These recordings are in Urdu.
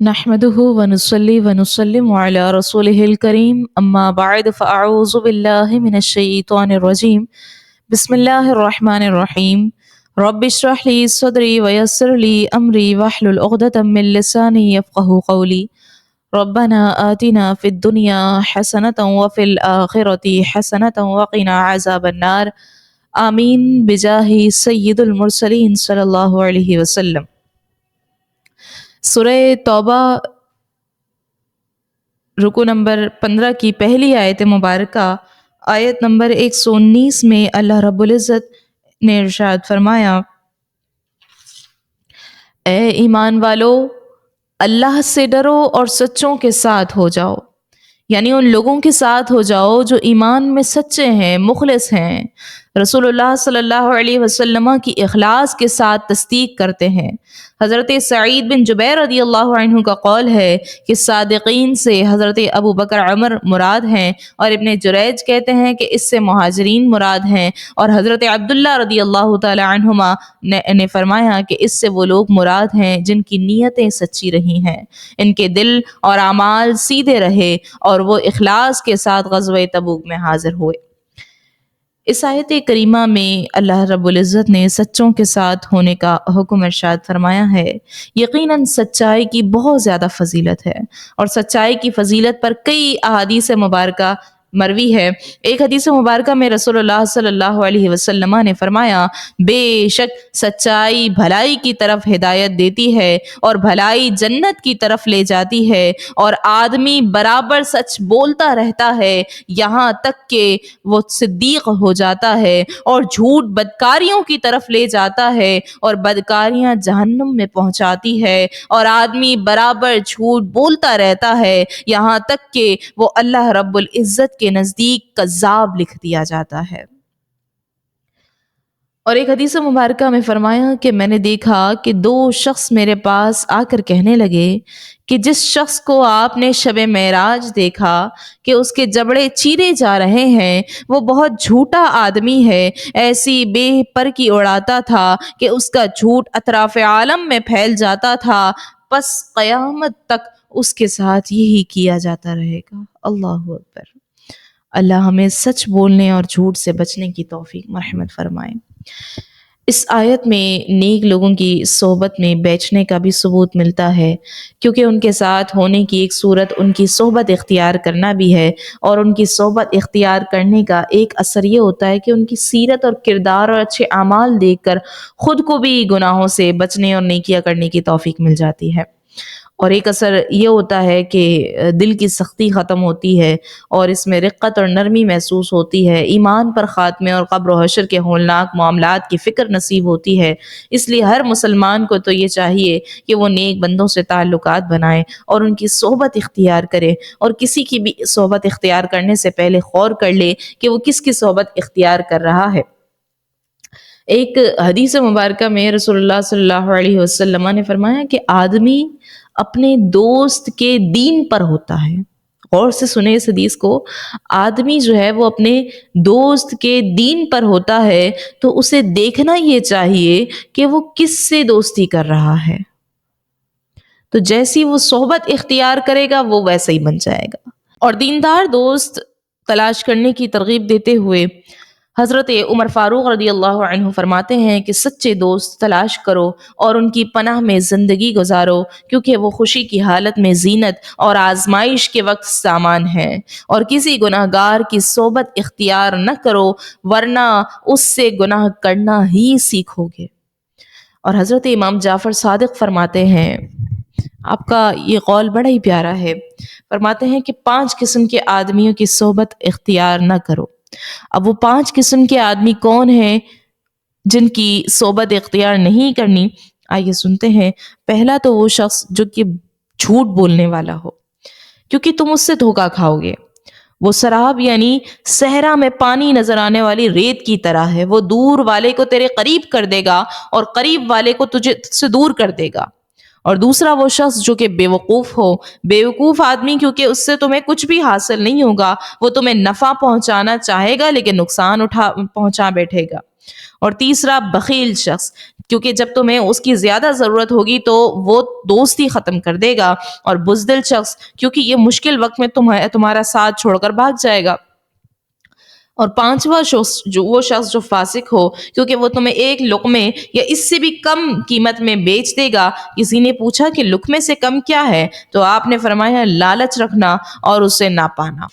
نحمده ونصلي ونسلم على رسوله الكريم أما بعد فأعوذ بالله من الشيطان الرجيم بسم الله الرحمن الرحيم رب اشرح لي صدري ويسر لي أمري واحلل عقدة من لساني يفقه قولي ربنا آتنا في الدنيا حسنة وفي الآخرة حسنة وقنا عذاب النار آمين بجاه سيد المرسلين صلی اللہ علیہ وسلم۔ سورہ توبہ رکو نمبر 15 کی پہلی آیت مبارکہ آیت نمبر 119 میں اللہ رب العزت نے ارشاد فرمایا، اے ایمان والو، اللہ سے ڈرو اور سچوں کے ساتھ ہو جاؤ، یعنی ان لوگوں کے ساتھ ہو جاؤ جو ایمان میں سچے ہیں، مخلص ہیں، رسول اللہ صلی اللہ علیہ وسلم کی اخلاص کے ساتھ تصدیق کرتے ہیں۔ حضرت سعید بن جبیر رضی اللہ عنہ کا قول ہے کہ صادقین سے حضرت ابو بکر عمر مراد ہیں، اور ابن جریج کہتے ہیں کہ اس سے مہاجرین مراد ہیں، اور حضرت عبداللہ رضی اللہ تعالی عنہما نے فرمایا کہ اس سے وہ لوگ مراد ہیں جن کی نیتیں سچی رہی ہیں، ان کے دل اور اعمال سیدھے رہے اور وہ اخلاص کے ساتھ غزوہ تبوک میں حاضر ہوئے۔ اس آیت کریمہ میں اللہ رب العزت نے سچوں کے ساتھ ہونے کا حکم ارشاد فرمایا ہے۔ یقیناً سچائی کی بہت زیادہ فضیلت ہے، اور سچائی کی فضیلت پر کئی احادیث مبارکہ مروی ہے۔ ایک حدیث مبارکہ میں رسول اللہ صلی اللہ علیہ وسلم نے فرمایا، بے شک سچائی بھلائی کی طرف ہدایت دیتی ہے، اور بھلائی جنت کی طرف لے جاتی ہے، اور آدمی برابر سچ بولتا رہتا ہے یہاں تک کہ وہ صدیق ہو جاتا ہے، اور جھوٹ بدکاریوں کی طرف لے جاتا ہے، اور بدکاریاں جہنم میں پہنچاتی ہے، اور آدمی برابر جھوٹ بولتا رہتا ہے یہاں تک کہ وہ اللہ رب العزت کے نزدیک کذاب لکھ دیا جاتا ہے۔ اور ایک حدیث مبارکہ میں فرمایا کہ میں نے دیکھا کہ دو شخص میرے پاس آ کر کہنے لگے کہ جس شخص کو آپ نے شب معراج دیکھا کہ اس کے جبڑے چیرے جا رہے ہیں، وہ بہت جھوٹا آدمی ہے، ایسی بے پر کی اڑاتا تھا کہ اس کا جھوٹ اطراف عالم میں پھیل جاتا تھا، پس قیامت تک اس کے ساتھ یہی کیا جاتا رہے گا۔ اللہ اکبر۔ اللہ ہمیں سچ بولنے اور جھوٹ سے بچنے کی توفیق مرحمت فرمائے۔ اس آیت میں نیک لوگوں کی صحبت میں بیٹھنے کا بھی ثبوت ملتا ہے، کیونکہ ان کے ساتھ ہونے کی ایک صورت ان کی صحبت اختیار کرنا بھی ہے، اور ان کی صحبت اختیار کرنے کا ایک اثر یہ ہوتا ہے کہ ان کی سیرت اور کردار اور اچھے اعمال دیکھ کر خود کو بھی گناہوں سے بچنے اور نیکیاں کرنے کی توفیق مل جاتی ہے، اور ایک اثر یہ ہوتا ہے کہ دل کی سختی ختم ہوتی ہے اور اس میں رقت اور نرمی محسوس ہوتی ہے، ایمان پر خاتمے اور قبر و حشر کے ہولناک معاملات کی فکر نصیب ہوتی ہے۔ اس لیے ہر مسلمان کو تو یہ چاہیے کہ وہ نیک بندوں سے تعلقات بنائے اور ان کی صحبت اختیار کرے، اور کسی کی بھی صحبت اختیار کرنے سے پہلے غور کر لے کہ وہ کس کی صحبت اختیار کر رہا ہے۔ ایک حدیث مبارکہ میں رسول اللہ صلی اللہ علیہ وسلم نے فرمایا کہ آدمی اپنے دوست کے دین پر ہوتا ہے۔ غور سے سنیں اس حدیث کو، آدمی جو ہے وہ اپنے دوست کے دین پر ہوتا ہے، تو اسے دیکھنا یہ چاہیے کہ وہ کس سے دوستی کر رہا ہے، تو جیسی وہ صحبت اختیار کرے گا وہ ویسا ہی بن جائے گا۔ اور دیندار دوست تلاش کرنے کی ترغیب دیتے ہوئے حضرت عمر فاروق رضی اللہ عنہ فرماتے ہیں کہ سچے دوست تلاش کرو اور ان کی پناہ میں زندگی گزارو، کیونکہ وہ خوشی کی حالت میں زینت اور آزمائش کے وقت سامان ہے، اور کسی گناہ گار کی صحبت اختیار نہ کرو ورنہ اس سے گناہ کرنا ہی سیکھو گے۔ اور حضرت امام جعفر صادق فرماتے ہیں، آپ کا یہ قول بڑا ہی پیارا ہے، فرماتے ہیں کہ 5 قسم کے آدمیوں کی صحبت اختیار نہ کرو۔ اب وہ 5 قسم کے آدمی کون ہیں جن کی صحبت اختیار نہیں کرنی؟ آئیے سنتے ہیں۔ پہلا تو وہ شخص جو کہ جھوٹ بولنے والا ہو، کیونکہ تم اس سے دھوکا کھاؤ گے۔ وہ سراب یعنی صحرا میں پانی نظر آنے والی ریت کی طرح ہے، وہ دور والے کو تیرے قریب کر دے گا اور قریب والے کو تجھ سے دور کر دے گا۔ اور دوسرا وہ شخص جو کہ بے وقوف ہو، بے وقوف آدمی کیونکہ اس سے تمہیں کچھ بھی حاصل نہیں ہوگا، وہ تمہیں نفع پہنچانا چاہے گا لیکن نقصان پہنچا بیٹھے گا۔ اور تیسرا بخیل شخص، کیونکہ جب تمہیں اس کی زیادہ ضرورت ہوگی تو وہ دوستی ختم کر دے گا، اور بزدل شخص کیونکہ یہ مشکل وقت میں تمہارا ساتھ چھوڑ کر بھاگ جائے گا۔ اور پانچواں شخص وہ شخص جو فاسق ہو، کیونکہ وہ تمہیں ایک لقمے یا اس سے بھی کم قیمت میں بیچ دے گا۔ کسی نے پوچھا کہ لقمے سے کم کیا ہے؟ تو آپ نے فرمایا لالچ رکھنا اور اسے نہ پانا۔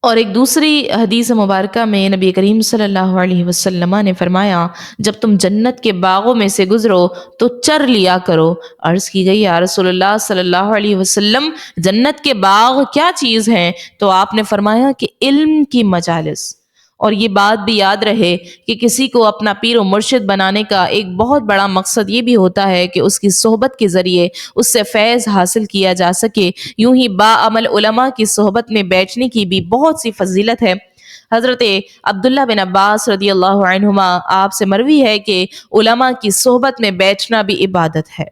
اور ایک دوسری حدیث مبارکہ میں نبی کریم صلی اللہ علیہ وسلم نے فرمایا جب تم جنت کے باغوں میں سے گزرو تو چر لیا کرو۔ عرض کی گئی یا رسول اللہ صلی اللہ علیہ وسلم جنت کے باغ کیا چیز ہیں؟ تو آپ نے فرمایا کہ علم کی مجالس۔ اور یہ بات بھی یاد رہے کہ کسی کو اپنا پیر و مرشد بنانے کا ایک بہت بڑا مقصد یہ بھی ہوتا ہے کہ اس کی صحبت کے ذریعے اس سے فیض حاصل کیا جا سکے۔ یوں ہی باعمل علماء کی صحبت میں بیٹھنے کی بھی بہت سی فضیلت ہے۔ حضرت عبداللہ بن عباس رضی اللہ عنہما آپ سے مروی ہے کہ علماء کی صحبت میں بیٹھنا بھی عبادت ہے۔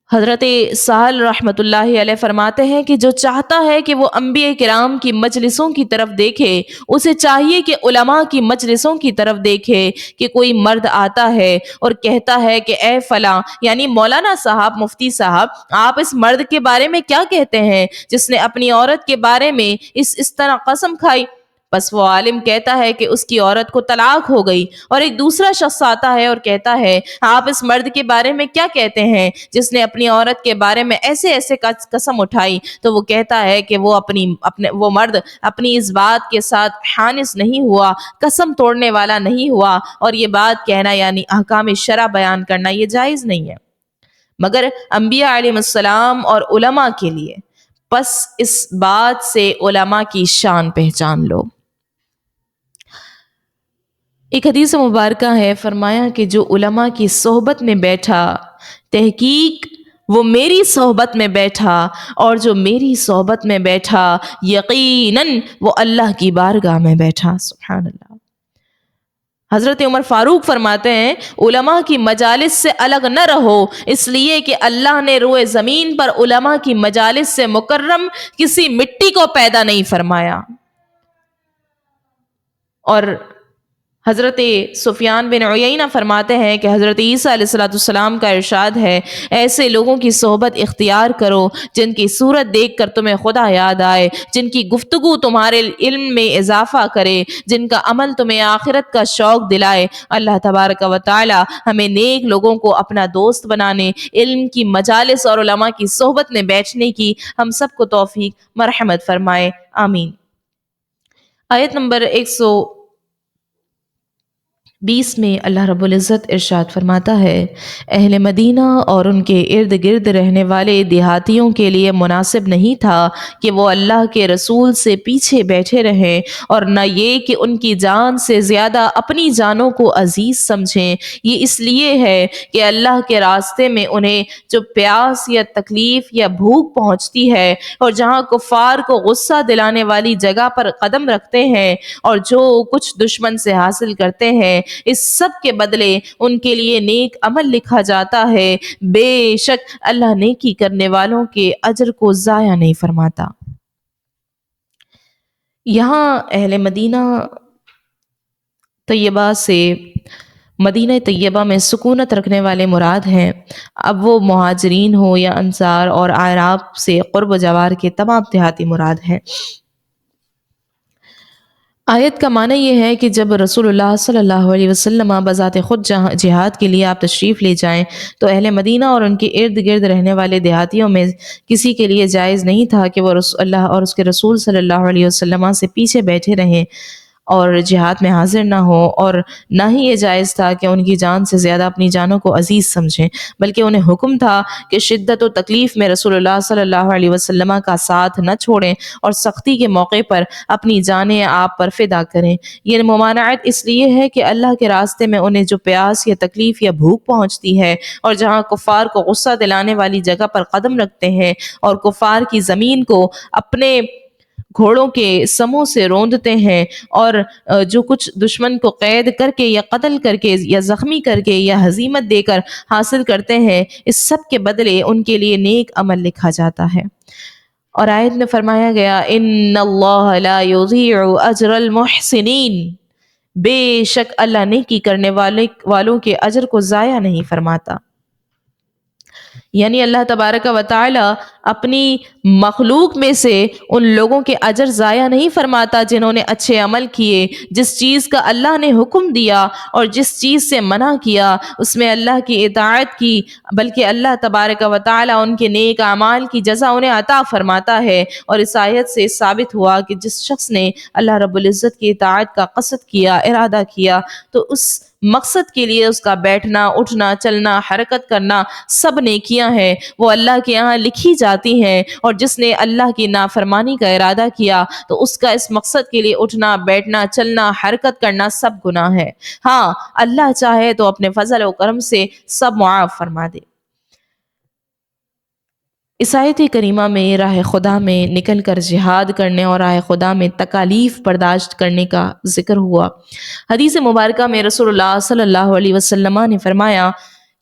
حضرت سہل رحمۃ اللہ علیہ فرماتے ہیں کہ جو چاہتا ہے کہ وہ انبیاء کرام کی مجلسوں کی طرف دیکھے، اسے چاہیے کہ علماء کی مجلسوں کی طرف دیکھے کہ کوئی مرد آتا ہے اور کہتا ہے کہ اے فلاں، یعنی مولانا صاحب، مفتی صاحب، آپ اس مرد کے بارے میں کیا کہتے ہیں جس نے اپنی عورت کے بارے میں اس طرح قسم کھائی؟ بس وہ عالم کہتا ہے کہ اس کی عورت کو طلاق ہو گئی۔ اور ایک دوسرا شخص آتا ہے اور کہتا ہے آپ اس مرد کے بارے میں کیا کہتے ہیں جس نے اپنی عورت کے بارے میں ایسے ایسے قسم اٹھائی؟ تو وہ کہتا ہے کہ وہ مرد اپنی اس بات کے ساتھ حانث نہیں ہوا، قسم توڑنے والا نہیں ہوا، اور یہ بات کہنا یعنی احکام شرع بیان کرنا یہ جائز نہیں ہے مگر انبیاء علیہ السلام اور علماء کے لیے۔ پس اس بات سے علماء کی شان پہچان لو۔ ایک حدیث مبارکہ ہے، فرمایا کہ جو علماء کی صحبت میں بیٹھا تحقیق وہ میری صحبت میں بیٹھا، اور جو میری صحبت میں بیٹھا یقیناً وہ اللہ کی بارگاہ میں بیٹھا۔ سبحان اللہ۔ حضرت عمر فاروق فرماتے ہیں علماء کی مجالس سے الگ نہ رہو، اس لیے کہ اللہ نے روئے زمین پر علماء کی مجالس سے مکرم کسی مٹی کو پیدا نہیں فرمایا۔ اور حضرت سفیان بن عیینہ فرماتے ہیں کہ حضرت عیسیٰ علیہ السلام کا ارشاد ہے ایسے لوگوں کی صحبت اختیار کرو جن کی صورت دیکھ کر تمہیں خدا یاد آئے، جن کی گفتگو تمہارے علم میں اضافہ کرے، جن کا عمل تمہیں آخرت کا شوق دلائے۔ اللہ تبارک و تعالی ہمیں نیک لوگوں کو اپنا دوست بنانے، علم کی مجالس اور علماء کی صحبت میں بیٹھنے کی ہم سب کو توفیق مرحمت فرمائے، آمین۔ آیت نمبر 120 میں اللہ رب العزت ارشاد فرماتا ہے اہل مدینہ اور ان کے ارد گرد رہنے والے دیہاتیوں کے لیے مناسب نہیں تھا کہ وہ اللہ کے رسول سے پیچھے بیٹھے رہیں، اور نہ یہ کہ ان کی جان سے زیادہ اپنی جانوں کو عزیز سمجھیں۔ یہ اس لیے ہے کہ اللہ کے راستے میں انہیں جو پیاس یا تکلیف یا بھوک پہنچتی ہے، اور جہاں کفار کو غصہ دلانے والی جگہ پر قدم رکھتے ہیں، اور جو کچھ دشمن سے حاصل کرتے ہیں، اس سب کے بدلے ان کے لیے نیک عمل لکھا جاتا ہے۔ بے شک اللہ نیکی کرنے والوں کے اجر کو ضائع نہیں فرماتا۔ یہاں اہل مدینہ طیبہ سے مدینہ طیبہ میں سکونت رکھنے والے مراد ہیں، اب وہ مہاجرین ہو یا انصار، اور اعراب سے قرب و جوار کے تمام دیہاتی مراد ہیں۔ آیت کا معنی یہ ہے کہ جب رسول اللہ صلی اللہ علیہ وسلم بذات خود جہاد کے لیے آپ تشریف لے جائیں تو اہل مدینہ اور ان کے ارد گرد رہنے والے دیہاتیوں میں کسی کے لیے جائز نہیں تھا کہ وہ اللہ اور اس کے رسول صلی اللہ علیہ وسلم سے پیچھے بیٹھے رہیں اور جہاد میں حاضر نہ ہو، اور نہ ہی یہ جائز تھا کہ ان کی جان سے زیادہ اپنی جانوں کو عزیز سمجھیں، بلکہ انہیں حکم تھا کہ شدت و تکلیف میں رسول اللہ صلی اللہ علیہ وسلم کا ساتھ نہ چھوڑیں اور سختی کے موقع پر اپنی جانیں آپ پر فدا کریں۔ یہ ممانعت اس لیے ہے کہ اللہ کے راستے میں انہیں جو پیاس یا تکلیف یا بھوک پہنچتی ہے، اور جہاں کفار کو غصہ دلانے والی جگہ پر قدم رکھتے ہیں اور کفار کی زمین کو اپنے گھوڑوں کے سموں سے روندتے ہیں، اور جو کچھ دشمن کو قید کر کے یا قتل کر کے یا زخمی کر کے یا ہزیمت دے کر حاصل کرتے ہیں، اس سب کے بدلے ان کے لیے نیک عمل لکھا جاتا ہے۔ اور آیت میں فرمایا گیا ان اللہ لا یضیع اجر المحسنین، بے شک اللہ نیکی کرنے والوں کے اجر کو ضائع نہیں فرماتا۔ یعنی اللہ تبارک و تعالی اپنی مخلوق میں سے ان لوگوں کے اجر ضائع نہیں فرماتا جنہوں نے اچھے عمل کیے، جس چیز کا اللہ نے حکم دیا اور جس چیز سے منع کیا اس میں اللہ کی اطاعت کی، بلکہ اللہ تبارک و تعالی ان کے نیک اعمال کی جزا انہیں عطا فرماتا ہے۔ اور اس آیت سے ثابت ہوا کہ جس شخص نے اللہ رب العزت کی اطاعت کا قصد کیا، ارادہ کیا، تو اس مقصد کے لیے اس کا بیٹھنا، اٹھنا، چلنا، حرکت کرنا سب نیکیاں ہیں، وہ اللہ کے یہاں لکھی جاتی ہیں۔ اور جس نے اللہ کی نافرمانی کا ارادہ کیا تو اس کا اس مقصد کے لیے اٹھنا، بیٹھنا، چلنا، حرکت کرنا سب گناہ ہے۔ ہاں، اللہ چاہے تو اپنے فضل و کرم سے سب معاف فرما دے۔ اس آیت کریمہ میں راہ خدا میں نکل کر جہاد کرنے اور راہ خدا میں تکالیف برداشت کرنے کا ذکر ہوا۔ حدیث مبارکہ میں رسول اللہ صلی اللہ علیہ وسلم نے فرمایا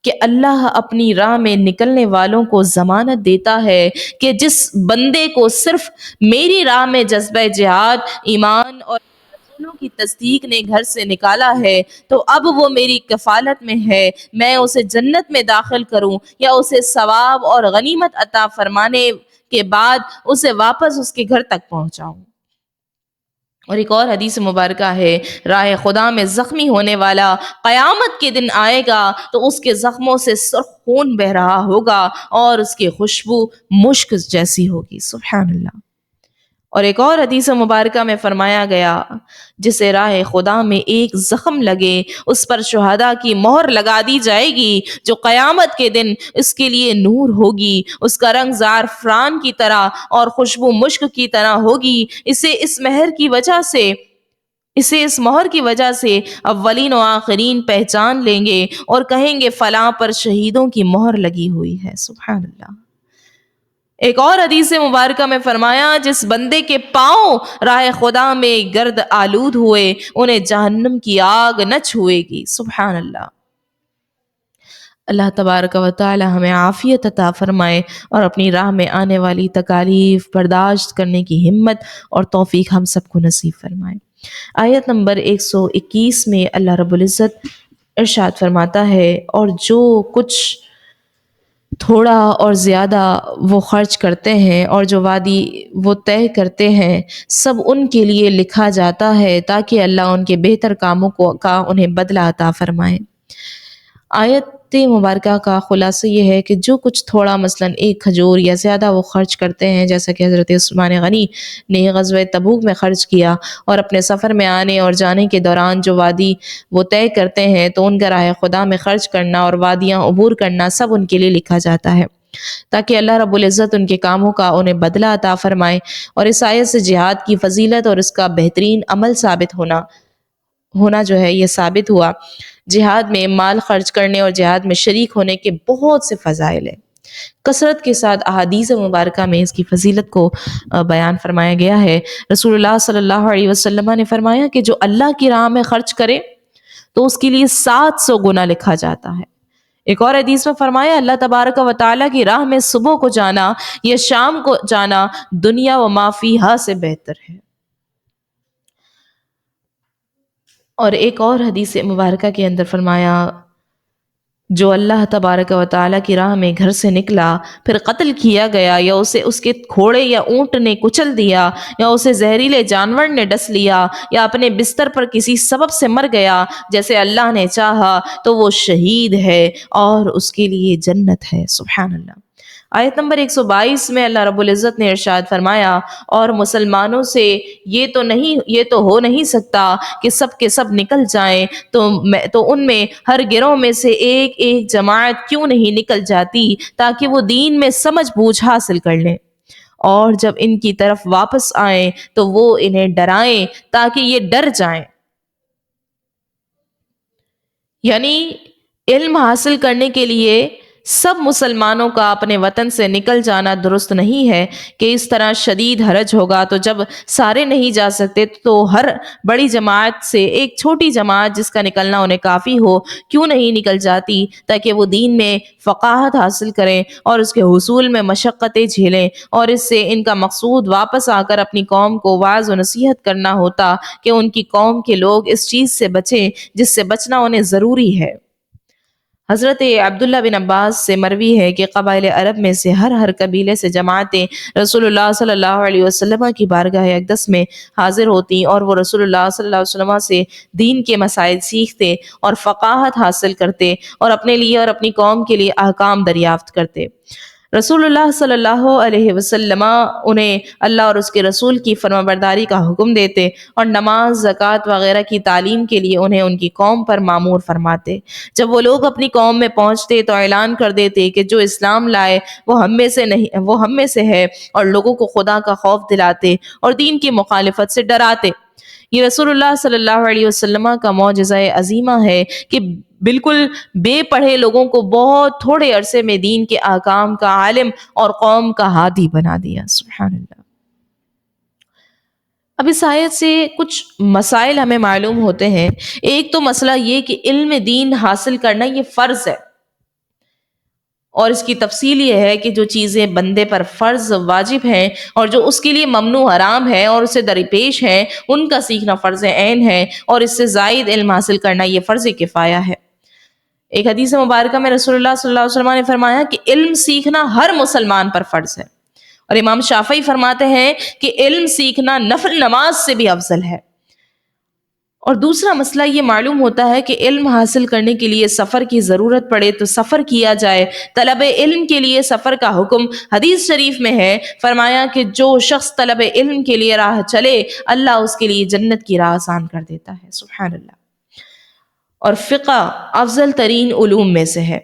کہ اللہ اپنی راہ میں نکلنے والوں کو ضمانت دیتا ہے کہ جس بندے کو صرف میری راہ میں جذبہ جہاد، ایمان اور رسولوں کی تصدیق نے گھر سے نکالا ہے تو اب وہ میری کفالت میں ہے، میں اسے جنت میں داخل کروں یا اسے ثواب اور غنیمت عطا فرمانے کے بعد اسے واپس اس کے گھر تک پہنچاؤں۔ اور ایک اور حدیث مبارکہ ہے، راہ خدا میں زخمی ہونے والا قیامت کے دن آئے گا تو اس کے زخموں سے سرخ خون بہ رہا ہوگا اور اس کی خوشبو مشک جیسی ہوگی۔ سبحان اللہ۔ اور ایک اور حدیث مبارکہ میں فرمایا گیا، جسے راہ خدا میں ایک زخم لگے اس پر شہداء کی مہر لگا دی جائے گی جو قیامت کے دن اس کے لیے نور ہوگی، اس کا رنگ زعفران کی طرح اور خوشبو مشک کی طرح ہوگی۔ اسے اس مہر کی وجہ سے اولین و آخرین پہچان لیں گے اور کہیں گے فلاں پر شہیدوں کی مہر لگی ہوئی ہے۔ سبحان اللہ۔ ایک اور حدیث مبارکہ میں فرمایا، جس بندے کے پاؤں راہ خدا میں گرد آلود ہوئے انہیں جہنم کی آگ نہ چھوئے گی۔ سبحان اللہ۔ اللہ تبارک و تعالی ہمیں عافیت عطا فرمائے اور اپنی راہ میں آنے والی تکالیف برداشت کرنے کی ہمت اور توفیق ہم سب کو نصیب فرمائے۔ آیت نمبر 121 میں اللہ رب العزت ارشاد فرماتا ہے، اور جو کچھ تھوڑا اور زیادہ وہ خرچ کرتے ہیں اور جو وعدی وہ طے کرتے ہیں سب ان کے لیے لکھا جاتا ہے تاکہ اللہ ان کے بہتر کاموں کا انہیں بدلہ عطا فرمائے۔ آیت مبارکہ کا خلاصہ یہ ہے کہ جو کچھ تھوڑا مثلاً ایک کھجور یا زیادہ وہ خرچ کرتے ہیں، جیسا کہ حضرت عثمان غنی نے غزوہ تبوک میں خرچ کیا، اور اپنے سفر میں آنے اور جانے کے دوران جو وادی وہ طے کرتے ہیں تو ان کا راہ خدا میں خرچ کرنا اور وادیاں عبور کرنا سب ان کے لیے لکھا جاتا ہے تاکہ اللہ رب العزت ان کے کاموں کا انہیں بدلہ عطا فرمائے۔ اور اس آیت سے جہاد کی فضیلت اور اس کا بہترین عمل ثابت ہونا جو ہے یہ ثابت ہوا۔ جہاد میں مال خرچ کرنے اور جہاد میں شریک ہونے کے بہت سے فضائل ہیں۔ کثرت کے ساتھ احادیث مبارکہ میں اس کی فضیلت کو بیان فرمایا گیا ہے۔ رسول اللہ صلی اللہ علیہ وسلم نے فرمایا کہ جو اللہ کی راہ میں خرچ کرے تو اس کے لیے 700 گنا لکھا جاتا ہے۔ ایک اور حدیث میں فرمایا، اللہ تبارک و تعالیٰ کی راہ میں صبح کو جانا یا شام کو جانا دنیا و ما فیہا سے بہتر ہے۔ اور ایک اور حدیث مبارکہ کے اندر فرمایا، جو اللہ تبارک و تعالیٰ کی راہ میں گھر سے نکلا پھر قتل کیا گیا یا اسے اس کے گھوڑے یا اونٹ نے کچل دیا یا اسے زہریلے جانور نے ڈس لیا یا اپنے بستر پر کسی سبب سے مر گیا جیسے اللہ نے چاہا تو وہ شہید ہے اور اس کے لیے جنت ہے۔ سبحان اللہ۔ آیت نمبر 122 میں اللہ رب العزت نے ارشاد فرمایا، اور مسلمانوں سے یہ تو ہو نہیں سکتا کہ سب کے سب نکل جائیں تو ان میں ہر گروہ میں سے ایک ایک جماعت کیوں نہیں نکل جاتی تاکہ وہ دین میں سمجھ بوجھ حاصل کر لیں، اور جب ان کی طرف واپس آئیں تو وہ انہیں ڈرائیں تاکہ یہ ڈر جائیں۔ یعنی علم حاصل کرنے کے لیے سب مسلمانوں کا اپنے وطن سے نکل جانا درست نہیں ہے کہ اس طرح شدید حرج ہوگا تو جب سارے نہیں جا سکتے تو ہر بڑی جماعت سے ایک چھوٹی جماعت جس کا نکلنا انہیں کافی ہو کیوں نہیں نکل جاتی تاکہ وہ دین میں فقاہت حاصل کریں اور اس کے حصول میں مشقتیں جھیلیں، اور اس سے ان کا مقصود واپس آ کر اپنی قوم کو واعظ و نصیحت کرنا ہوتا کہ ان کی قوم کے لوگ اس چیز سے بچیں جس سے بچنا انہیں ضروری ہے۔ حضرت عبداللہ بن عباس سے مروی ہے کہ قبائل عرب میں سے ہر قبیلے سے جماعتیں رسول اللہ صلی اللہ علیہ وسلم کی بارگاہ اقدس میں حاضر ہوتی اور وہ رسول اللہ صلی اللہ علیہ وسلم سے دین کے مسائل سیکھتے اور فقاہت حاصل کرتے اور اپنے لیے اور اپنی قوم کے لیے احکام دریافت کرتے۔ رسول اللہ صلی اللہ علیہ وسلم انہیں اللہ اور اس کے رسول کی فرمانبرداری کا حکم دیتے اور نماز، زکوٰۃ وغیرہ کی تعلیم کے لیے انہیں ان کی قوم پر مامور فرماتے۔ جب وہ لوگ اپنی قوم میں پہنچتے تو اعلان کر دیتے کہ جو اسلام لائے وہ ہم میں سے ہے، اور لوگوں کو خدا کا خوف دلاتے اور دین کی مخالفت سے ڈراتے۔ یہ رسول اللہ صلی اللہ علیہ وسلم کا معجزہ عظیمہ ہے کہ بالکل بے پڑھے لوگوں کو بہت تھوڑے عرصے میں دین کے احکام کا عالم اور قوم کا ہادی بنا دیا۔ سبحان اللہ۔ اب اس آیت سے کچھ مسائل ہمیں معلوم ہوتے ہیں۔ ایک تو مسئلہ یہ کہ علم دین حاصل کرنا یہ فرض ہے، اور اس کی تفصیل یہ ہے کہ جو چیزیں بندے پر فرض واجب ہیں اور جو اس کے لیے ممنوع حرام ہے اور اسے درپیش ہیں ان کا سیکھنا فرض عین ہے، اور اس سے زائد علم حاصل کرنا یہ فرض کفایہ ہے۔ ایک حدیث مبارکہ میں رسول اللہ صلی اللہ علیہ وسلم نے فرمایا کہ علم سیکھنا ہر مسلمان پر فرض ہے، اور امام شافعی فرماتے ہیں کہ علم سیکھنا نفل نماز سے بھی افضل ہے۔ اور دوسرا مسئلہ یہ معلوم ہوتا ہے کہ علم حاصل کرنے کے لیے سفر کی ضرورت پڑے تو سفر کیا جائے۔ طلب علم کے لیے سفر کا حکم حدیث شریف میں ہے، فرمایا کہ جو شخص طلب علم کے لیے راہ چلے اللہ اس کے لیے جنت کی راہ آسان کر دیتا ہے۔ سبحان اللہ۔ اور فقہ افضل ترین علوم میں سے ہے،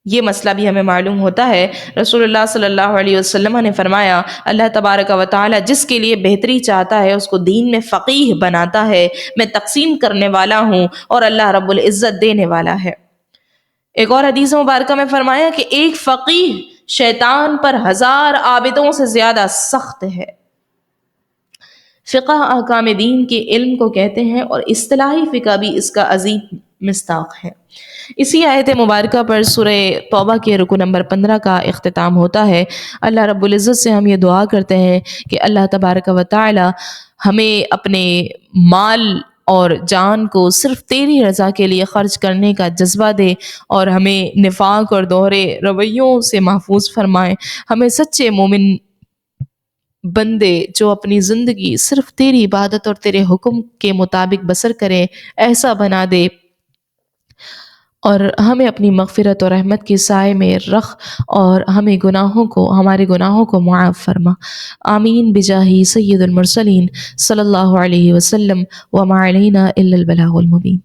یہ مسئلہ بھی ہمیں معلوم ہوتا ہے۔ رسول اللہ صلی اللہ علیہ وسلم نے فرمایا اللہ تبارک و تعالی جس کے لیے بہتری چاہتا ہے اس کو دین میں فقیہ بناتا ہے، میں تقسیم کرنے والا ہوں اور اللہ رب العزت دینے والا ہے۔ ایک اور حدیث مبارکہ میں فرمایا کہ ایک فقیہ شیطان پر 1000 عابدوں سے زیادہ سخت ہے۔ فقہ احکام دین کے علم کو کہتے ہیں، اور اصطلاحی فقہ بھی اس کا عظیم مصداق ہے۔ اسی آیت مبارکہ پر سورہ توبہ کے رکو نمبر 15 کا اختتام ہوتا ہے۔ اللہ رب العزت سے ہم یہ دعا کرتے ہیں کہ اللہ تبارک و تعالی ہمیں اپنے مال اور جان کو صرف تیری رضا کے لیے خرچ کرنے کا جذبہ دے، اور ہمیں نفاق اور دوہرے رویوں سے محفوظ فرمائے۔ ہمیں سچے مومن بندے جو اپنی زندگی صرف تیری عبادت اور تیرے حکم کے مطابق بسر کریں ایسا بنا دے، اور ہمیں اپنی مغفرت اور رحمت کی سائے میں رکھ، اور ہمیں ہمارے گناہوں کو معاف فرما۔ آمین بجاہ سید المرسلین صلی اللہ علیہ وسلم، وما علینا الا البلاغ المبین۔